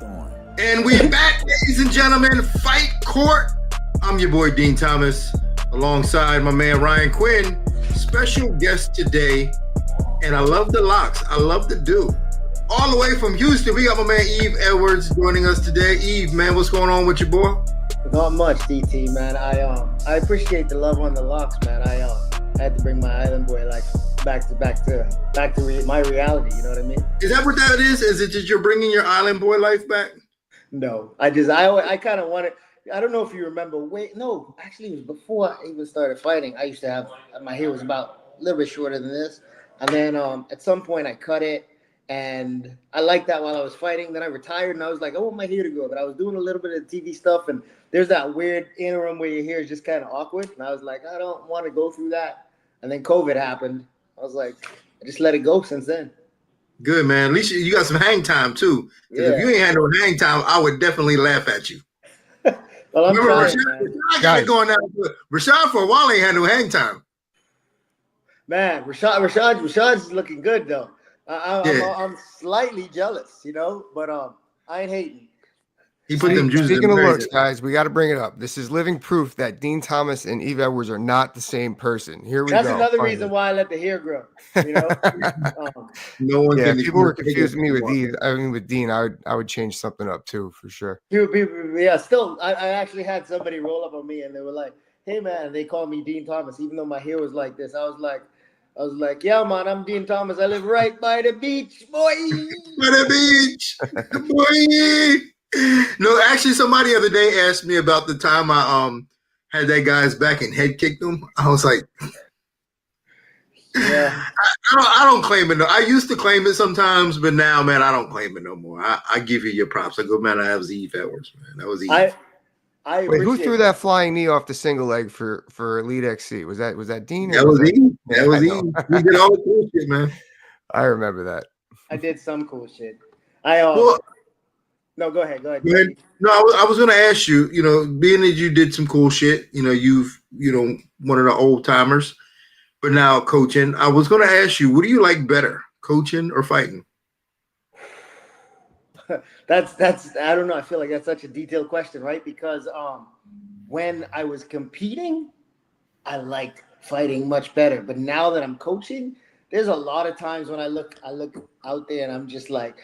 And we back, ladies and gentlemen, Fight Court. I'm your boy, Dean Thomas, alongside my man, Ryan Quinn. Special guest today, and I love the locks. I love the dude. All the way from Houston, we got my man, Eve Edwards, joining us today. Eve, man, what's going on with your boy? Not much, DT, man. I appreciate the love on the locks, man. I had to bring my island boy life back to my reality. You know what I mean? Is that what that is? Is it just you're bringing your island boy life back? No, I kind of wanted. I don't know if you remember. No, actually, it was before I even started fighting. I used to have my hair was about a little bit shorter than this, and then at some point I cut it, and I liked that while I was fighting. Then I retired, and I was like, I want my hair to go, but I was doing a little bit of TV stuff, and there's that weird interim where your hair is just kind of awkward, and I was like, I don't want to go through that. And then COVID happened. I was like, I just let it go since then. Good, man. At least you got some hang time too. Yeah. If you ain't had no hang time, I would definitely laugh at you. Well, I'm remember, trying, Rashad got it going down. Rashad for a while ain't had no hang time. Man, Rashad's looking good though. I'm slightly jealous, you know, but I ain't hating. He put them juices. Speaking of looks, guys, we got to bring it up. This is living proof that Dean Thomas and Eve Edwards are not the same person. Here we go. That's another reason why I let the hair grow. You know, no one. Yeah, people were confused with me with Eve. I mean, with Dean, I would change something up too for sure. Yeah, still, I actually had somebody roll up on me and they were like, "Hey, man," they called me Dean Thomas, even though my hair was like this. I was like, "Yeah, man, I'm Dean Thomas. I live right by the beach, boy." By the beach, boy. No, actually, somebody the other day asked me about the time I had that guy's back and head kicked him. I was like, yeah, I don't claim it. I used to claim it sometimes, but now, man, I don't claim it no more. I give you your props. I go, man, that was Eve Edwards, man. That was Eve. Wait, who threw that flying knee off the single leg for Elite XC? Was that Dean? That was Eve. That was Eve. He did all the cool shit, man. I remember that. I did some cool shit. No, go ahead. No, I was going to ask you, you know, being that you did some cool shit, you know, one of the old timers, but now coaching. I was going to ask you, what do you like better, coaching or fighting? That's I don't know. I feel like that's such a detailed question, right? Because when I was competing, I liked fighting much better. But now that I'm coaching, there's a lot of times when I look out there and I'm just like,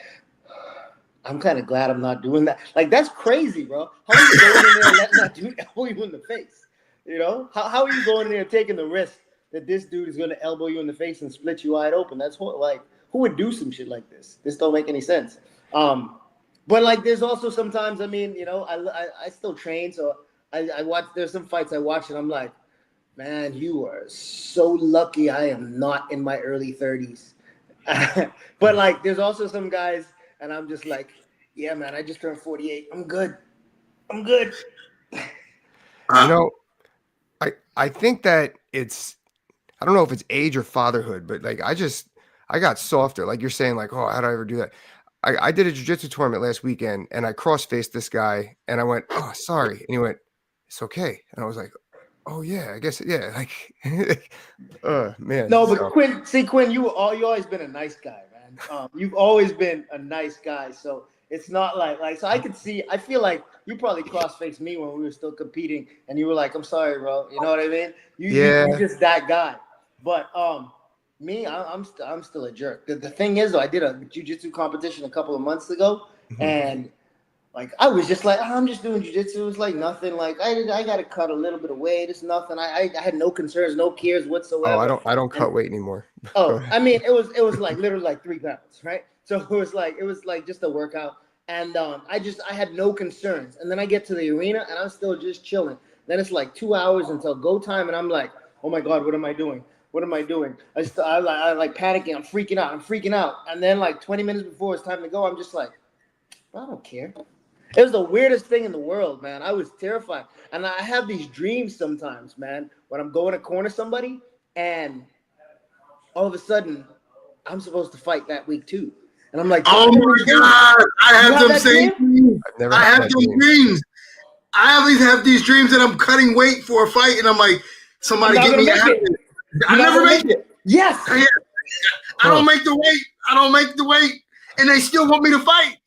I'm kind of glad I'm not doing that. Like, that's crazy, bro. How are you going in there and letting that dude elbow you in the face? You know? How are you going in there taking the risk that this dude is going to elbow you in the face and split you wide open? That's like, who would do some shit like this? This don't make any sense. But, like, there's also sometimes, I mean, you know, I still train. So I watch, there's some fights I watch and I'm like, man, you are so lucky I am not in my early 30s. But, like, there's also some guys, and I'm just like, yeah, man, I just turned 48. I'm good. You know, I think that I don't know if it's age or fatherhood, but like I got softer. Like you're saying, like, oh, how did I ever do that? I did a jiu-jitsu tournament last weekend and I cross-faced this guy and I went, oh, sorry. And he went, it's okay. And I was like, oh yeah, I guess, yeah. Like, man. No, but Quinn, you've always been a nice guy, man. You've always been a nice guy, so it's not like so I feel like you probably cross-faced me when we were still competing and you were like, I'm sorry, bro, you know what I mean? You're just that guy. But me, I'm still a jerk. The thing is though, I did a jiu-jitsu competition a couple of months ago and like I was just like, I'm just doing jiu-jitsu. It was like nothing. Like I got to cut a little bit of weight. It's nothing. I had no concerns, no cares whatsoever. Oh, I don't cut weight anymore. Oh, I mean, it was like literally like 3 pounds, right? So it was like just a workout, and I had no concerns. And then I get to the arena, and I'm still just chilling. Then it's like 2 hours until go time, and I'm like, oh my god, what am I doing? I like panicking. I'm freaking out. And then like 20 minutes before it's time to go, I'm just like, I don't care. It was the weirdest thing in the world, man. I was terrified. And I have these dreams sometimes, man, when I'm going to corner somebody and all of a sudden I'm supposed to fight that week too. And I'm like, oh my God, I have them same dreams. I have those dreams. I have these dreams that I'm cutting weight for a fight and I'm like, somebody get me out of it. I never make it. Yes. I don't make the weight. And they still want me to fight.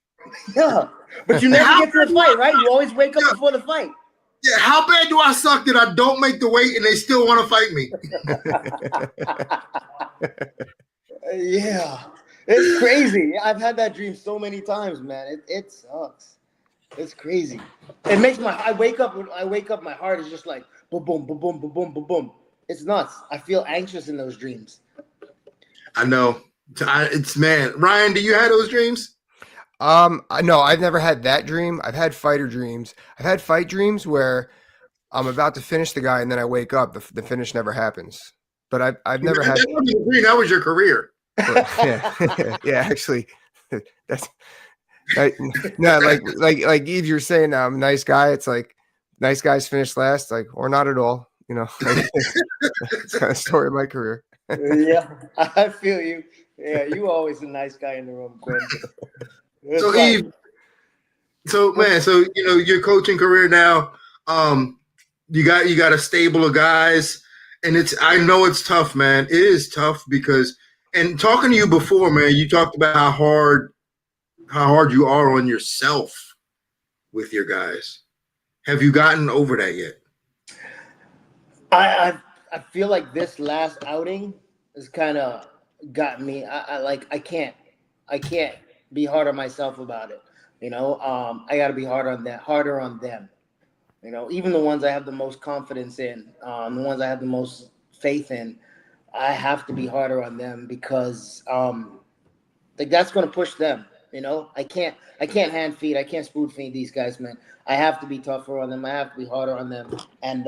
Yeah, but you never get to the fight, right? You always wake up before the fight. Yeah, how bad do I suck that I don't make the weight and they still want to fight me? Yeah, it's crazy. I've had that dream so many times, man. It sucks. It's crazy. It makes I wake up, my heart is just like boom, boom, boom, boom, boom, boom, boom, boom. It's nuts. I feel anxious in those dreams. I know. It's man. Ryan, do you have those dreams? No, I've never had that dream. I've had fighter dreams. I've had fight dreams where I'm about to finish the guy and then I wake up. The finish never happens. But I've never had. That wasn't a dream. That was your career. Yeah, yeah. Actually, that's no, like Eve, you're saying I'm a nice guy. It's like nice guys finish last, like or not at all. You know, it's kind of story of my career. Yeah, I feel you. Yeah, you always a nice guy in the room, Quinn. So Eve, so man, so your coaching career now, you got a stable of guys, and I know it's tough, man. It is tough because, and talking to you before, man, you talked about how hard you are on yourself with your guys. Have you gotten over that yet? I feel like this last outing has kind of got me. I can't be hard on myself about it. I got to be harder on them. Even the ones I have the most confidence in, the ones I have the most faith in, I have to be harder on them because that's going to push them. I can't hand feed, I can't spoon feed these guys, man. I have to be tougher on them. I have to be harder on them, and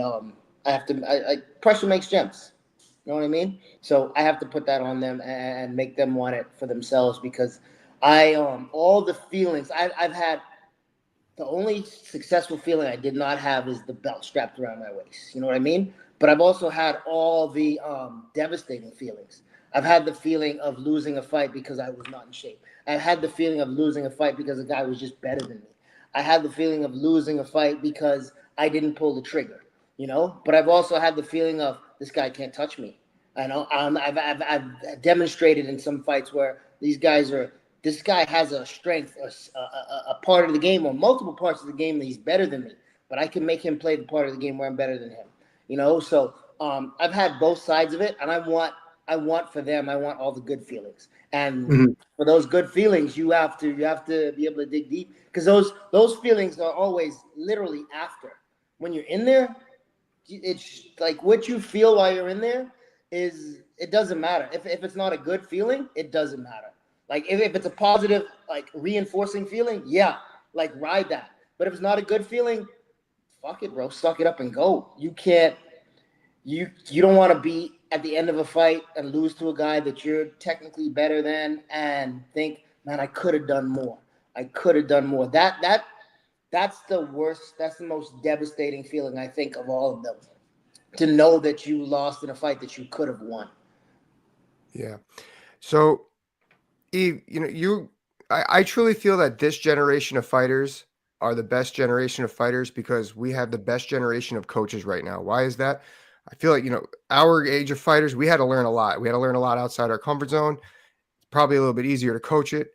pressure makes gems. You know what I mean? So I have to put that on them and make them want it for themselves because all the feelings I've had. The only successful feeling I did not have is the belt strapped around my waist. You know what I mean? But I've also had all the devastating feelings. I've had the feeling of losing a fight because I was not in shape. I've had the feeling of losing a fight because a guy was just better than me. I had the feeling of losing a fight because I didn't pull the trigger. But I've also had the feeling of this guy can't touch me. I've demonstrated in some fights where these guys are. This guy has a strength, a part of the game, or multiple parts of the game that he's better than me. But I can make him play the part of the game where I'm better than him. So I've had both sides of it, and I want for them. I want all the good feelings, and for those good feelings, you have to be able to dig deep because those feelings are always literally after. When you're in there, it's like what you feel while you're in there it doesn't matter. If it's not a good feeling, it doesn't matter. Like if it's a positive, like reinforcing feeling, yeah, like ride that. But if it's not a good feeling, fuck it, bro. Suck it up and go. You don't want to be at the end of a fight and lose to a guy that you're technically better than and think, man, I could have done more. I could have done more. That's the worst. That's the most devastating feeling, I think, of all of them. To know that you lost in a fight that you could have won. Yeah. So Eve, I truly feel that this generation of fighters are the best generation of fighters because we have the best generation of coaches right now. Why is that? I feel like, our age of fighters, we had to learn a lot. We had to learn a lot outside our comfort zone. It's probably a little bit easier to coach it.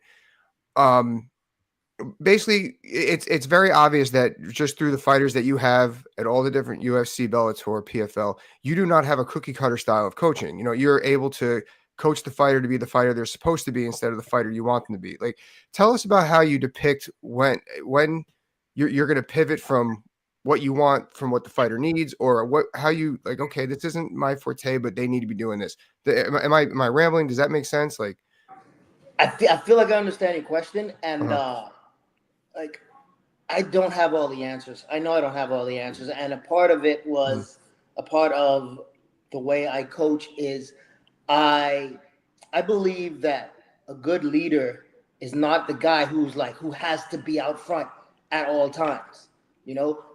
Basically, it's very obvious that just through the fighters that you have at all the different UFC, Bellator, PFL, you do not have a cookie cutter style of coaching. You're able to coach the fighter to be the fighter they're supposed to be instead of the fighter you want them to be. Like, tell us about how you depict when you're going to pivot from what you want from what the fighter needs, or how you like, okay, this isn't my forte, but they need to be doing this. Am I rambling? Does that make sense? Like, I feel like I understand your question, and like I don't have all the answers. I know I don't have all the answers, and a part of it was a part of the way I coach is I believe that a good leader is not the guy who has to be out front at all times.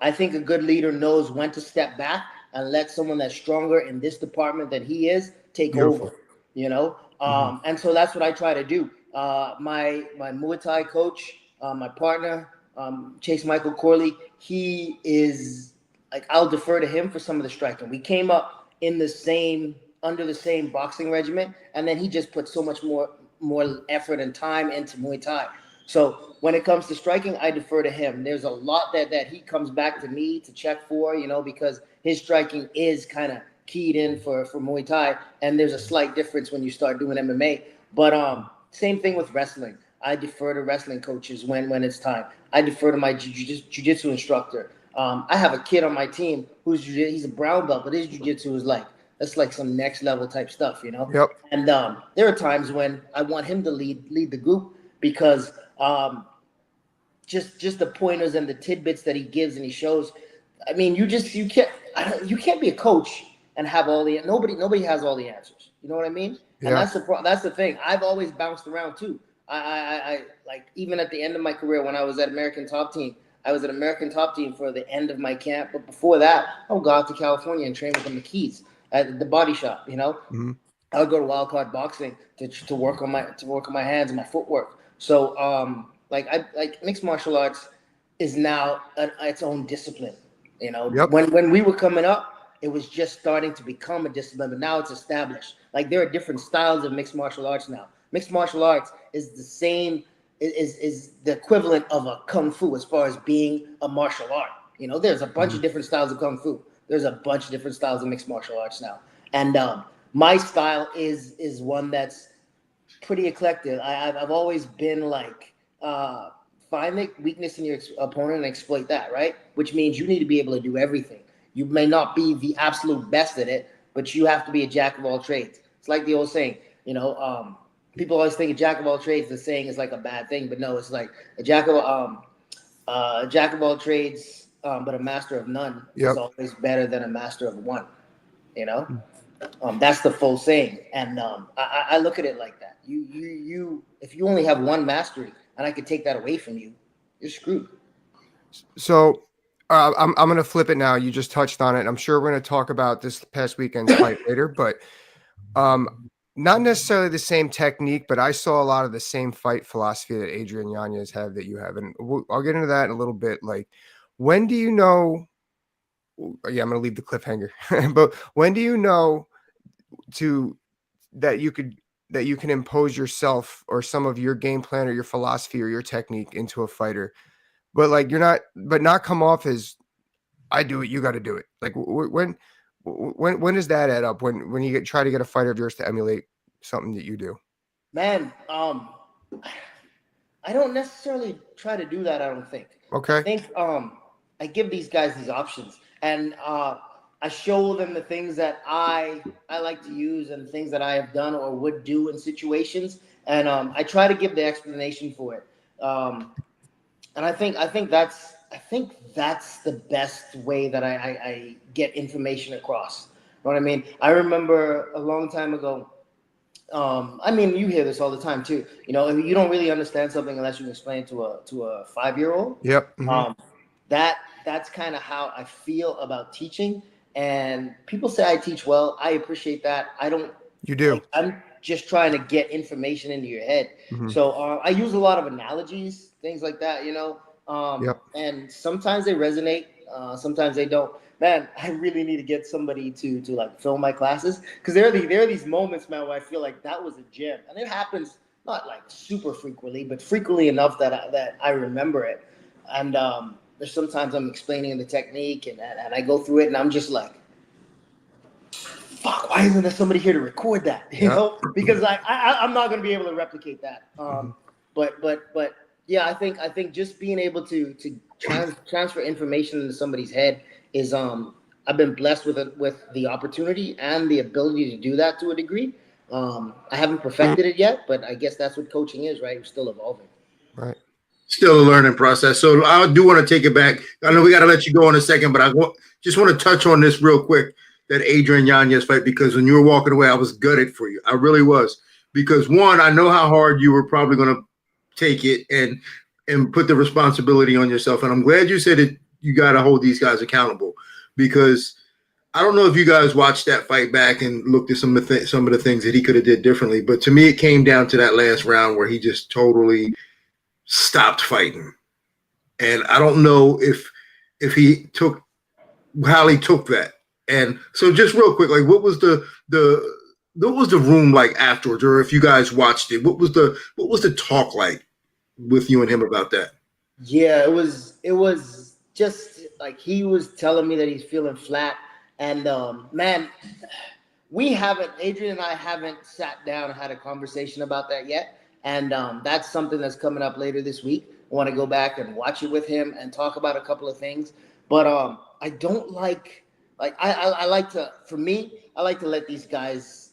I think a good leader knows when to step back and let someone that's stronger in this department than he is take over. And so that's what I try to do. My Muay Thai coach, my partner, Chase Michael Corley, he is like, I'll defer to him for some of the striking. We came up under the same boxing regiment, and then he just put so much more effort and time into Muay Thai. So when it comes to striking, I defer to him. There's a lot that he comes back to me to check for, because his striking is kind of keyed in for Muay Thai, and there's a slight difference when you start doing MMA. But same thing with wrestling. I defer to wrestling coaches when it's time. I defer to my jiu-jitsu instructor. I have a kid on my team he's a brown belt, but his jiu-jitsu is that's like some next level type stuff, Yep. And there are times when I want him to lead the group because just the pointers and the tidbits that he gives and he shows. I mean, you can't be a coach and have nobody has all the answers. You know what I mean? Yeah. And that's the thing. I've always bounced around too. I like even at the end of my career when I was at American Top Team. I was at American Top Team for the end of my camp, but before that, I would go out to California and train with the McKees at the body shop. Mm-hmm. I would go to Wild Card Boxing to work on my hands and my footwork. So like mixed martial arts is now its own discipline. Yep. When we were coming up, it was just starting to become a discipline, but now it's established. Like there are different styles of mixed martial arts now. Mixed martial arts is the same, is the equivalent of a kung fu as far as being a martial art. There's a bunch of different styles of kung fu. There's a bunch of different styles of mixed martial arts now. And my style is one that's pretty eclectic. I've always been like, find the weakness in your opponent and exploit that, right? Which means you need to be able to do everything. You may not be the absolute best at it, but you have to be a jack of all trades. It's like the old saying, people always think a jack of all trades, the saying is like a bad thing, but no, it's like a jack of all trades, but a master of none is always better than a master of one. That's the full saying, and I look at it like that. You if you only have one mastery, and I could take that away from you, you're screwed. So I'm going to flip it now. You just touched on it. I'm sure we're going to talk about this past weekend's fight later, but not necessarily the same technique, but I saw a lot of the same fight philosophy that Adrian Yanez have that you have. And I'll get into that in a little bit. Like, when do you know? Yeah, I'm going to leave the cliffhanger, but when do you know that you can impose yourself or some of your game plan or your philosophy or your technique into a fighter, but like not come off as I do it, you got to do it. Like when does that add up? When you try to get a fighter of yours to emulate something that you do? Man, I don't necessarily try to do that. I don't think. Okay. I think I give these guys these options, and I show them the things that I like to use and things that I have done or would do in situations, and I try to give the explanation for it. And I think that's the best way that I get information across. You know what I mean? I remember a long time ago. I mean, you hear this all the time too. You don't really understand something unless you explain it to a 5-year-old. Yep. Mm-hmm. That's kind of how I feel about teaching. And people say I teach well. I appreciate that. I don't. You do. I'm just trying to get information into your head. Mm-hmm. So I use a lot of analogies, things like that. Yep. And sometimes they resonate. Sometimes they don't. Man, I really need to get somebody to like film my classes, because there are these moments, man, where I feel like that was a gem, and it happens not like super frequently, but frequently enough that I remember it. And there's sometimes I'm explaining the technique and I go through it and I'm just like, fuck, why isn't there somebody here to record that? You know, because I'm not going to be able to replicate that. But yeah, I think just being able to transfer information into somebody's head is I've been blessed with the opportunity and the ability to do that to a degree. I haven't perfected it yet, but I guess that's what coaching is, right? We're still evolving. Right. Still a learning process. So I do want to take it back. I know we got to let you go in a second, but just want to touch on this real quick, that Adrian Yanez fight, because when you were walking away, I was gutted for you. I really was. Because one, I know how hard you were probably going to take it and put the responsibility on yourself. And I'm glad you said it. You got to hold these guys accountable, because I don't know if you guys watched that fight back and looked at some of the things that he could have did differently. But to me, it came down to that last round where he just totally stopped fighting. And I don't know if he took how he took that. And so just real quick, like what was the room like afterwards, or if you guys watched it, what was the talk like? with you and him about that? Yeah, it was just like he was telling me that he's feeling flat, and man, Adrian and I haven't sat down and had a conversation about that yet. And that's something that's coming up later this week. I want to go back and watch it with him and talk about a couple of things. But I don't like I like to, for me, I like to let these guys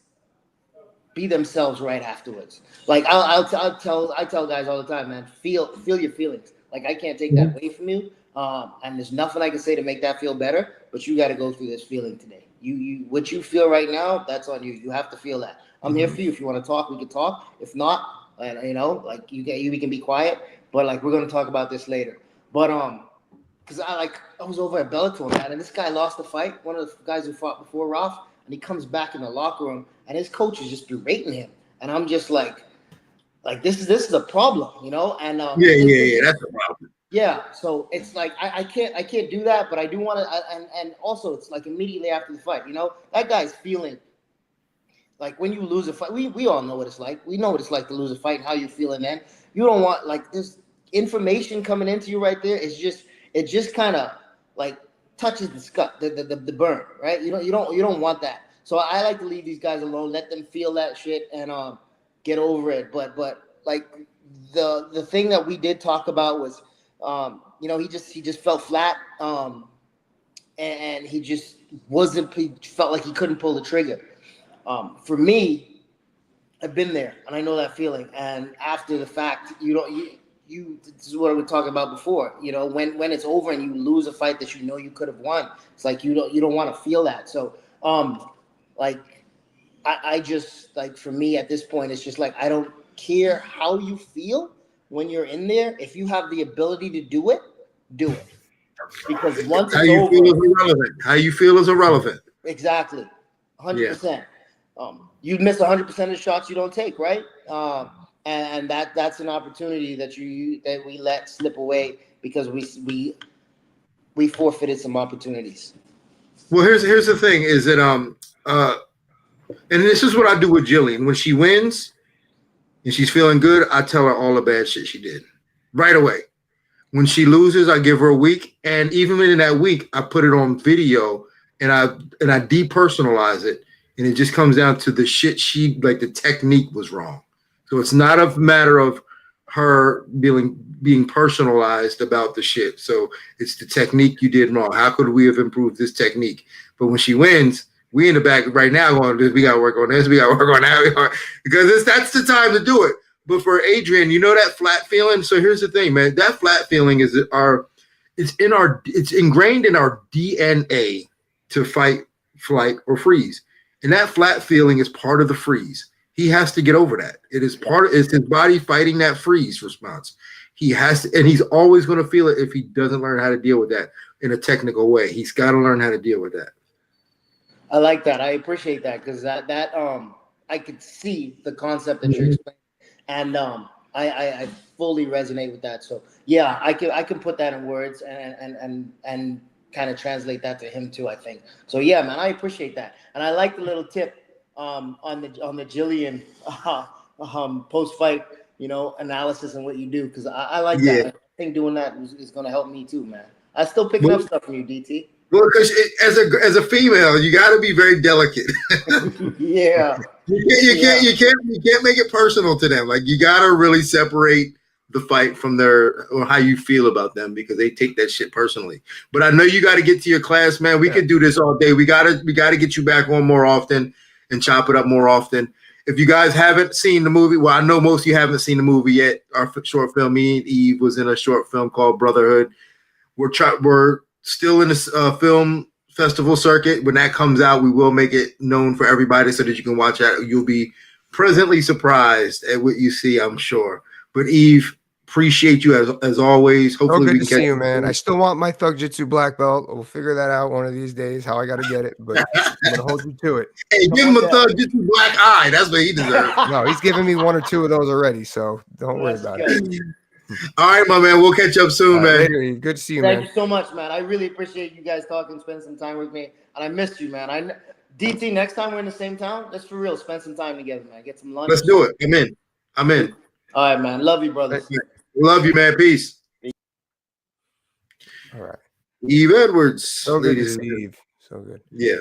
be themselves right afterwards. Like I tell guys all the time, man, feel your feelings. Like I can't take that away from you. And there's nothing I can say to make that feel better, but you got to go through this feeling today. You what you feel right now, that's on you. You have to feel that. I'm here for you. If you want to talk, we can talk. If not, like we can be quiet. But like we're gonna talk about this later. But because I was over at Bellator, man, and this guy lost the fight. One of the guys who fought before Ralph, and he comes back in the locker room, and his coach is just berating him, and I'm just like this is a problem, And Yeah, that's a problem. yeah, so it's like I can't do that, but I do want to, and also it's like immediately after the fight, that guy's feeling like when you lose a fight. We all know what it's like. We know what it's like to lose a fight and how you feel, and then you don't want like this information coming into you right there. It just kind of like touches the scut, the burn, right? You don't want that. So I like to leave these guys alone, let them feel that shit, and get over it. But like the thing that we did talk about was, he just felt flat, and he just wasn't. He felt like he couldn't pull the trigger. For me, I've been there, and I know that feeling. And after the fact, this is what we were talking about before. When it's over and you lose a fight that you could have won, it's like you don't want to feel that. So, like I just like for me at this point, it's just like I don't care how you feel when you're in there. If you have the ability to do it, do it. Because once How it's you over, feel is irrelevant. How you feel is irrelevant. exactly, 100%. You miss 100% of the shots you don't take, right? And that's an opportunity that we let slip away because we forfeited some opportunities. Well, here's the thing: is that and this is what I do with Jillian when she wins and she's feeling good. I tell her all the bad shit she did right away. When she loses, I give her a week, and even in that week, I put it on video and I depersonalize it, and it just comes down to the shit the technique was wrong. So it's not a matter of her being personalized about the shit. So it's the technique you did wrong. How could we have improved this technique? But when she wins, we in the back right now going, we got to work on this, we got to work on that, because that's the time to do it. But for Adrian, that flat feeling. So here's the thing, man. That flat feeling it's ingrained in our DNA to fight, flight, or freeze. And that flat feeling is part of the freeze. He has to get over that. It's his body fighting that freeze response. He has to, and he's always going to feel it if he doesn't learn how to deal with that in a technical way. He's got to learn how to deal with that. I like that. I appreciate that because that I could see the concept that you're explaining. And I fully resonate with that. So yeah, I can put that in words and kind of translate that to him too, I think. So yeah, man, I appreciate that. And I like the little tip on the Jillian post fight, analysis and what you do, because I like that. I think doing that is going to help me too, man. I still picking up stuff from you, DT. Well, because as a female, you got to be very delicate. Yeah. You can't make it personal to them. Like you got to really separate the fight from or how you feel about them, because they take that shit personally. But I know you got to get to your class, man. We could do this all day. We got to get you back on more often and chop it up more often. If you guys haven't seen the movie, well, I know most of you haven't seen the movie yet. Our short film, me and Eve was in a short film called Brotherhood. We're still in this film festival circuit. When that comes out, we will make it known for everybody so that you can watch that. You'll be pleasantly surprised at what you see, I'm sure. But Eve, appreciate you as always. Hopefully good we to can see you, man. I still want my Thug Jitsu black belt. We'll figure that out one of these days, how I got to get it, but I'm going to hold you to it. Hey, give him a Thug Jitsu black eye. That's what he deserves. No, he's giving me one or two of those already, so don't worry about it. All right, my man. We'll catch up soon, man. Later. Good to see you, man. Thank you so much, man. I really appreciate you guys talking, spending some time with me. And I missed you, man. DT, next time we're in the same town, let's for real spend some time together, man. Get some lunch. Let's do it. I'm in. All right, man. Love you, brothers. Love you, man. Peace. All right. Eve Edwards, So good to ladies and see gentlemen. Eve. So good. Yeah.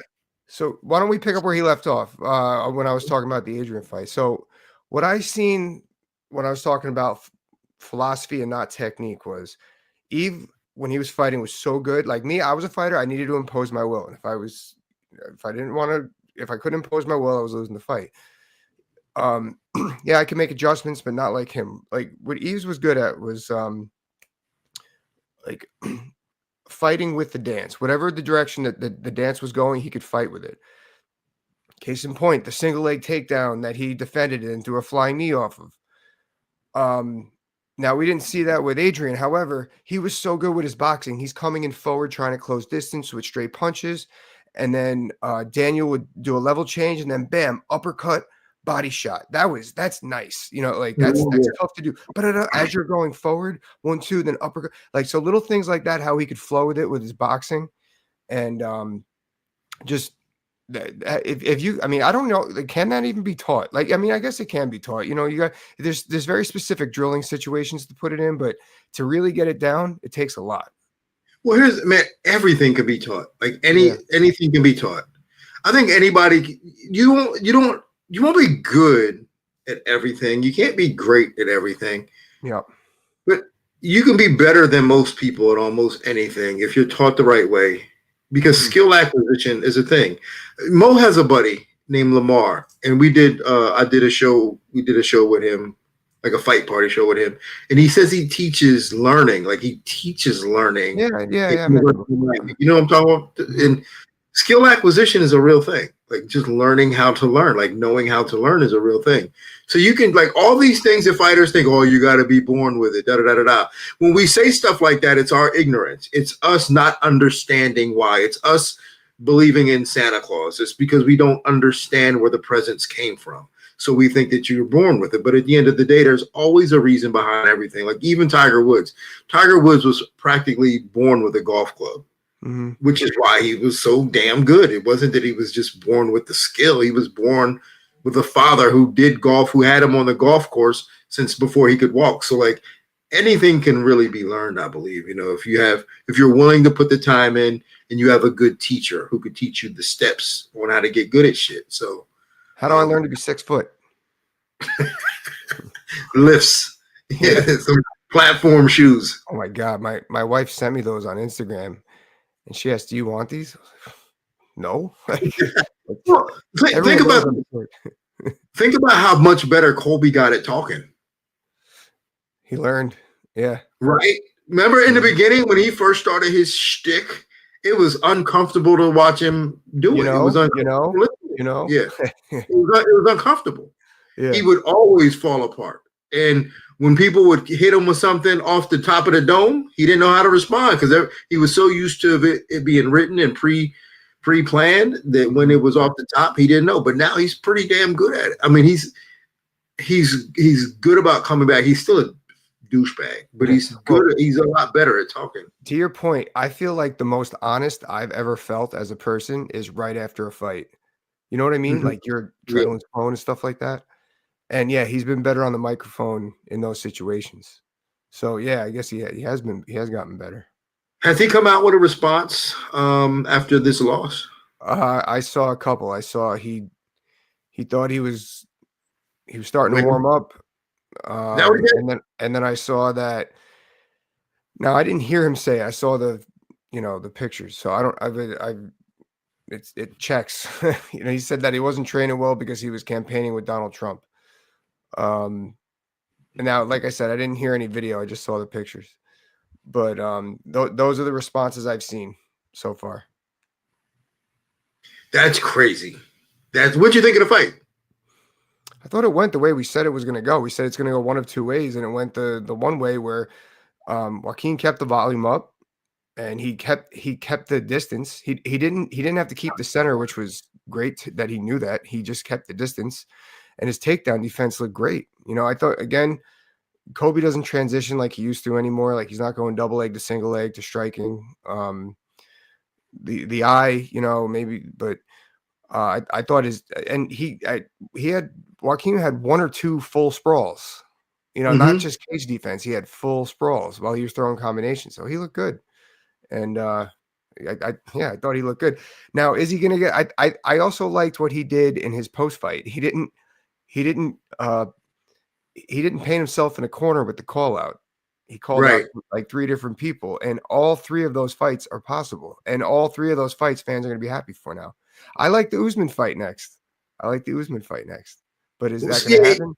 So why don't we pick up where he left off when I was talking about the Adrian fight? So what I seen when I was talking about philosophy and not technique was Eve when he was fighting was so good. Like me, I was a fighter. I needed to impose my will, and if I couldn't impose my will, I was losing the fight. Yeah, I can make adjustments, but not like him. Like what Eves was good at was like fighting with the dance. Whatever the direction that the dance was going, he could fight with it. Case in point, the single leg takedown that he defended and threw a flying knee off of. Now we didn't see that with Adrian. However, he was so good with his boxing. He's coming in forward, trying to close distance with straight punches. And then Daniel would do a level change and then bam, uppercut, body shot. That's nice. You know, like that's tough to do. But as you're going forward, 1-2, then uppercut. Like so little things like that, how he could flow with it with his boxing. And just if you, I mean, I don't know, can that even be taught? Like, I mean, I guess it can be taught. You know, there's very specific drilling situations to put it in, but to really get it down, it takes a lot. Well, everything can be taught. Like anything can be taught. I think anybody, you won't be good at everything. You can't be great at everything. Yeah. But you can be better than most people at almost anything if you're taught the right way. Because skill acquisition is a thing. Mo has a buddy named Lamar, and we did a show with him, like a fight party show with him, and he says he teaches learning. Like he teaches learning. Yeah. You know what I'm talking about? And skill acquisition is a real thing. Like just learning how to learn, like knowing how to learn is a real thing. So you can, like, all these things that fighters think, oh, you got to be born with it, da da da da da. When we say stuff like that, it's our ignorance. It's us not understanding why. It's us believing in Santa Claus. It's because we don't understand where the presents came from. So we think that you're born with it. But at the end of the day, there's always a reason behind everything. Like even Tiger Woods. Tiger Woods was practically born with a golf club. Mm-hmm. Which is why he was so damn good. It wasn't that he was just born with the skill. He was born with a father who did golf, who had him on the golf course since before he could walk. So like anything can really be learned, I believe. You know, if you're willing to put the time in and you have a good teacher who could teach you the steps on how to get good at shit. So how do I learn to be 6 foot? Lifts. Yeah, some platform shoes. Oh my God. My wife sent me those on Instagram. And she asked, do you want these? No. Well, think about how much better Colby got at talking. He learned. Yeah. Right? Remember in the beginning when he first started his shtick, it was uncomfortable to watch him do it. It was uncomfortable. Yeah. It was uncomfortable. Yeah. He would always fall apart. And when people would hit him with something off the top of the dome, he didn't know how to respond because he was so used to it being written and pre-planned that when it was off the top, he didn't know. But now he's pretty damn good at it. I mean, he's good about coming back. He's still a douchebag, but he's good. He's a lot better at talking. To your point, I feel like the most honest I've ever felt as a person is right after a fight. You know what I mean? Mm-hmm. Like your adrenaline's flowing and stuff like that. And yeah, he's been better on the microphone in those situations. So yeah, I guess he has gotten better. Has he come out with a response after this loss? I saw a couple. I saw he thought he was starting to warm up. And then I saw that. Now I didn't hear him say it. I saw the pictures. So it checks. He said that he wasn't training well because he was campaigning with Donald Trump. And now, like I said, I didn't hear any video. I just saw the pictures. But those are the responses I've seen so far. That's crazy. What'd you think of the fight? I thought it went the way we said it was going to go. We said it's going to go one of two ways, and it went the one way where Joaquin kept the volume up, and he kept the distance. He didn't have to keep the center, which was great that he knew that. He just kept the distance, and his takedown defense looked great. I thought, again, Kobe doesn't transition like he used to anymore. Like he's not going double leg to single leg to striking. The eye, maybe, but I thought Joaquin had 1 or 2 full sprawls. You know, not just cage defense. He had full sprawls while he was throwing combinations. So he looked good. And I thought he looked good. Now, is he going to get? I also liked what he did in his post fight. He didn't paint himself in a corner with the call out. He called out like 3 different people, and all 3 of those fights are possible. And all 3 of those fights, fans are going to be happy for now. I like the Usman fight next. But is that going to happen?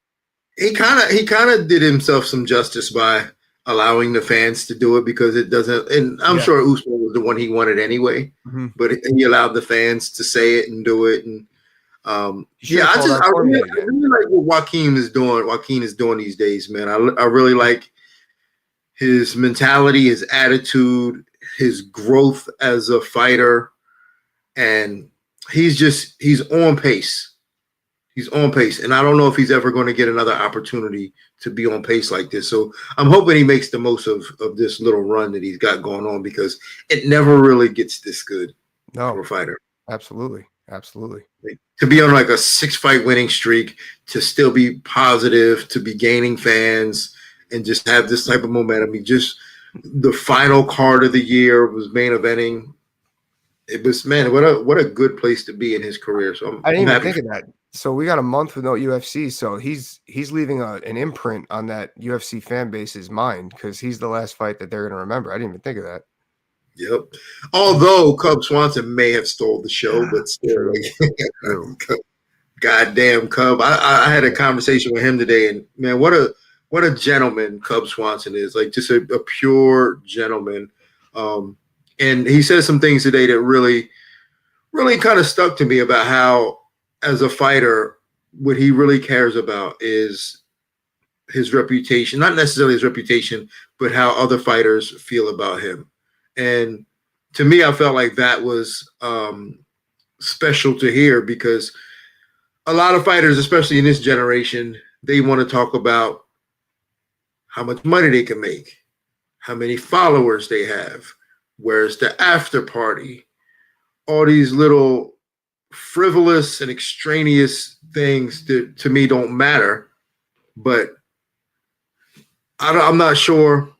He kind of did himself some justice by allowing the fans to do it, because it doesn't. And I'm sure Usman was the one he wanted anyway, but he allowed the fans to say it and do it. And I really like what Joaquin is doing these days, man. I really like his mentality, his attitude, his growth as a fighter, and he's on pace. He's on pace, and I don't know if he's ever going to get another opportunity to be on pace like this. So I'm hoping he makes the most of this little run that he's got going on, because it never really gets this good for a fighter. Absolutely. Like, to be on like a 6-fight winning streak, to still be positive, to be gaining fans, and just have this type of momentum. The final card of the year was main eventing. It was, man, what a good place to be in his career. So I didn't even think of that. So we got a month with no UFC. So he's leaving an imprint on that UFC fan base's mind, because he's the last fight that they're going to remember. I didn't even think of that. Yep. Although Cub Swanson may have stole the show, but still, goddamn Cub. I had a conversation with him today, and man, what a gentleman Cub Swanson is. Like, just a pure gentleman. And he said some things today that really, really kind of stuck to me about how, as a fighter, what he really cares about is his reputation, not necessarily his reputation, but how other fighters feel about him. And to me, I felt like that was special to hear, because a lot of fighters, especially in this generation, they want to talk about how much money they can make, how many followers they have, where's the after party, all these little frivolous and extraneous things that to me don't matter. But I'm not sure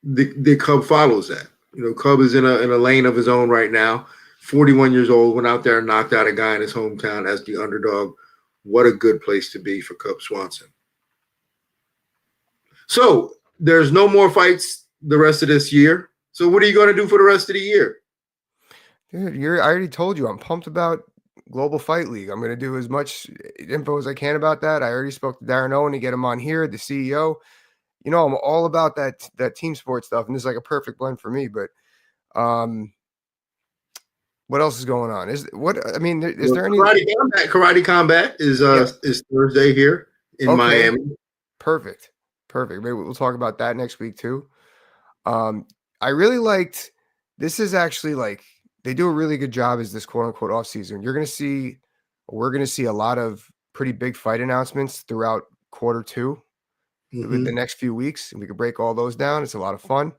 the Cub follows that. You know, Cub is in a lane of his own right now. 41 years old, went out there and knocked out a guy in his hometown as the underdog. What a good place to be for Cub Swanson. So there's no more fights the rest of this year. So what are you going to do for the rest of the year? Dude, I already told you I'm pumped about Global Fight League. I'm going to do as much info as I can about that. I already spoke to Darren Owen to get him on here, the CEO. You know, I'm all about that team sports stuff, and this is like a perfect blend for me. But what else is going on? Is there any Karate Combat is Thursday here in Miami. Perfect. Maybe we'll talk about that next week too. I really liked. This is actually like, they do a really good job as this quote unquote off season. We're going to see a lot of pretty big fight announcements throughout quarter 2 with the next few weeks. And we can break all those down. It's a lot of fun.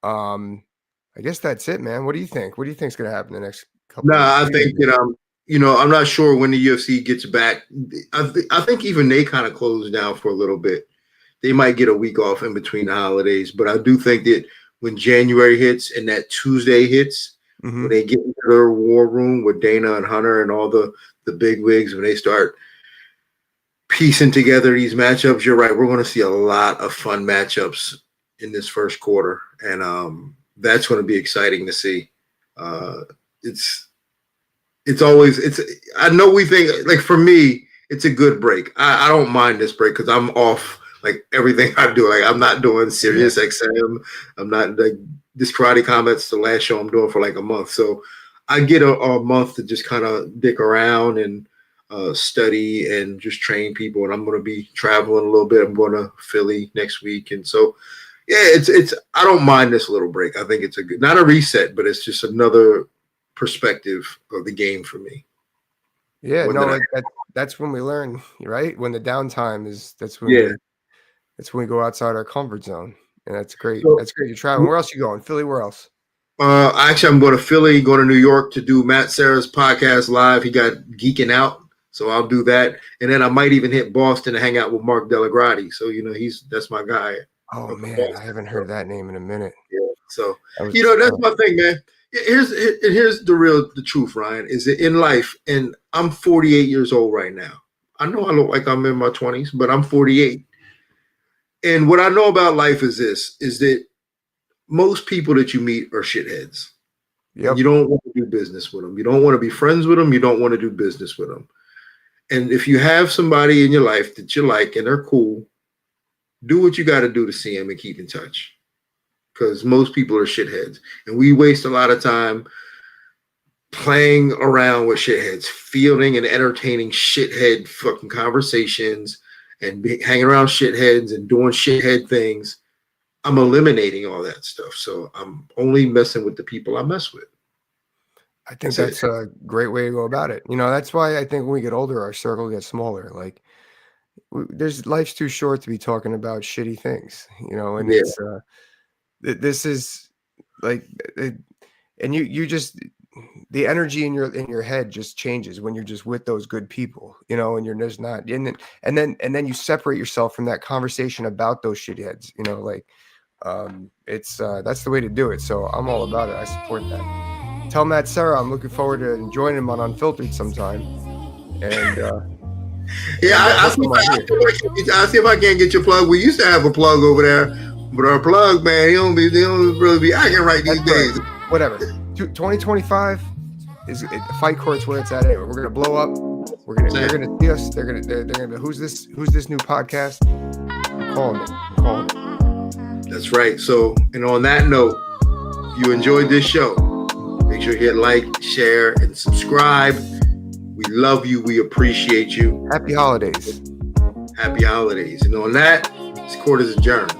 I guess that's it, man. What do you think? What do you think is going to happen the next couple? I think that I'm not sure when the UFC gets back. I think even they kind of closed down for a little bit. They might get a week off in between the holidays, but I do think that when January hits and that Tuesday hits, when they get into their war room with Dana and Hunter and all the big wigs, when they start piecing together these matchups, you're right. We're going to see a lot of fun matchups in this first quarter, and that's going to be exciting to see. It's always. I know we think, like, for me, it's a good break. I don't mind this break because I'm off like everything I do. Like, I'm not doing Sirius XM. I'm not like this Karate Combat's the last show I'm doing for like a month. So I get a month to just kind of dick around and study and just train people. And I'm going to be traveling a little bit. I'm going to Philly next week. And so, yeah, it's I don't mind this little break. I think it's a good, not a reset, but it's just another perspective of the game for me. Yeah, that's when we learn, right? When the downtime is, that's when we go outside our comfort zone. And that's great. So, that's great. You're traveling. Where else are you going? Philly, where else? Actually, I'm going to Philly, going to New York to do Matt Serra's podcast live. He got Geeking Out So I'll do that, and then I might even hit Boston to hang out with Mark Delagrati. So that's my guy. Oh from man, Boston. I haven't heard that name in a minute. Yeah. So That was, that's my thing, man. Here's the truth, Ryan. Is that in life, and I'm 48 years old right now. I know I look like I'm in my 20s, but I'm 48. And what I know about life is this: is that most people that you meet are shitheads. Yep. You don't want to do business with them. You don't want to be friends with them. You don't want to do business with them. And if you have somebody in your life that you like and they're cool, do what you got to do to see them and keep in touch. Because most people are shitheads. And we waste a lot of time playing around with shitheads, fielding and entertaining shithead fucking conversations and hanging around shitheads and doing shithead things. I'm eliminating all that stuff. So I'm only messing with the people I mess with. I think that's a great way to go about it. That's why I think when we get older, our circle gets smaller. Like, life's too short to be talking about shitty things, and it's this is like, and you just, the energy in your head just changes when you're just with those good people, and you're just not, and then you separate yourself from that conversation about those shitheads, it's that's the way to do it. So I'm all about it. I support that. Tell Matt Serra I'm looking forward to joining him on Unfiltered sometime. And I'll see if I can't get your plug. We used to have a plug over there, but our plug, man, he don't really be acting right these days. Whatever. 2025 is Fight Court's where it's at anyway. We're gonna blow up. They're gonna see us. They're gonna be, who's this new podcast? I'm calling it. That's right. So, and on that note, if you enjoyed this show, make sure you hit like, share, and subscribe. We love you. We appreciate you. Happy holidays. Happy holidays. And on that, this court is adjourned.